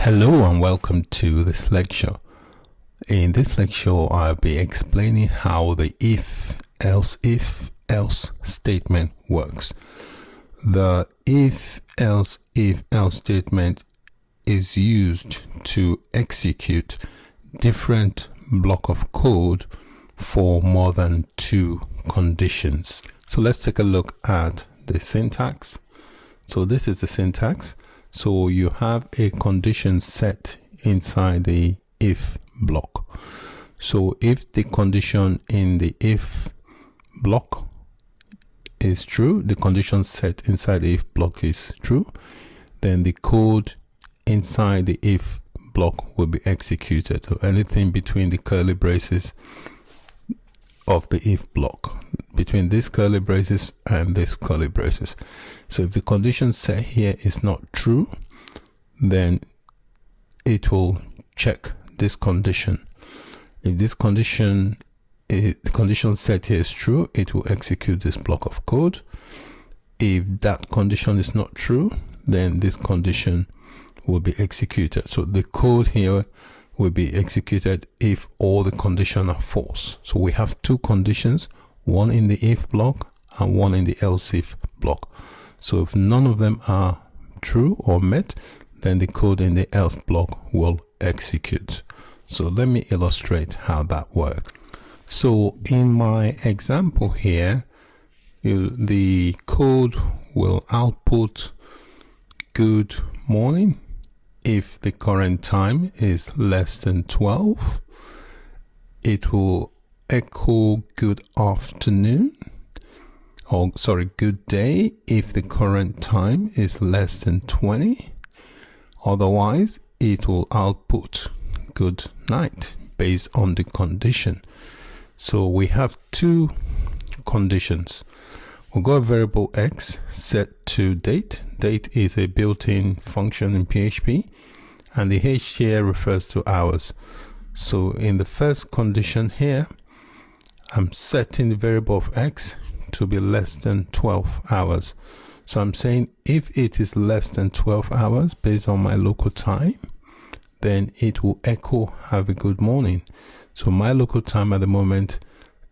Hello and welcome to this lecture. In this lecture, I'll be explaining how the if, else statement works. The if, else statement is used to execute different block of code for more than two conditions. So let's take a look at the syntax. So this is the syntax. So you have a condition set inside the if block. So if the condition in the if block is true, the condition set inside the if block is true, then the code inside the if block will be executed. So anything between the curly braces of the if block, between this curly braces and this curly braces. So if the condition set here is not true, then it will check this condition. If this condition, the condition set here is true, it will execute this block of code. If that condition is not true, then this condition will be executed. So the code here will be executed if all the conditions are false. So we have two conditions, one in the if block and one in the else if block. So if none of them are true or met, then the code in the else block will execute. So let me illustrate how that works. So in my example here, the code will output good morning if the current time is less than 12. It will echo good afternoon, or sorry, good day if the current time is less than 20. Otherwise, it will output good night based on the condition. So we have two conditions. We've got a variable x set to date. Date is a built-in function in PHP, and the h here refers to hours. So in the first condition here, I'm setting the variable of x to be less than 12 hours. So I'm saying if it is less than 12 hours based on my local time, then it will echo have a good morning. So my local time at the moment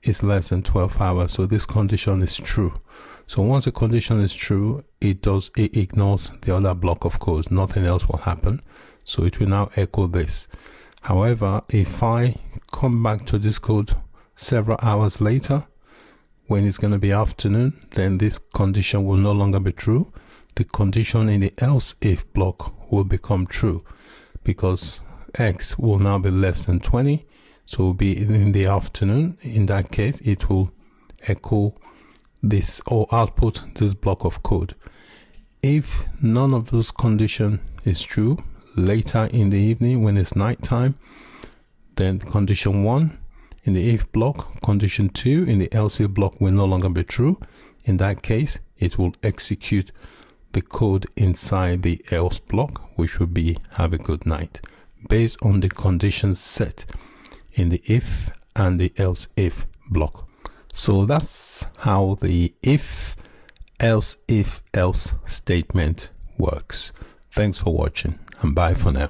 is less than 12 hours. So this condition is true. So once a condition is true, it ignores the other block of code. Nothing else will happen. So it will now echo this. However, if I come back to this code several hours later, when it's going to be afternoon, then this condition will no longer be true. The condition in the else if block will become true because x will now be less than 20. So it will be in the afternoon. In that case, it will echo this or output this block of code. If none of those conditions is true later in the evening when it's night time, then condition 1 in the if block, condition 2 in the else if block will no longer be true. In that case, it will execute the code inside the else block, which will be have a good night, based on the conditions set in the if and the else if block. So that's how the if, else statement works. Thanks for watching and bye for now.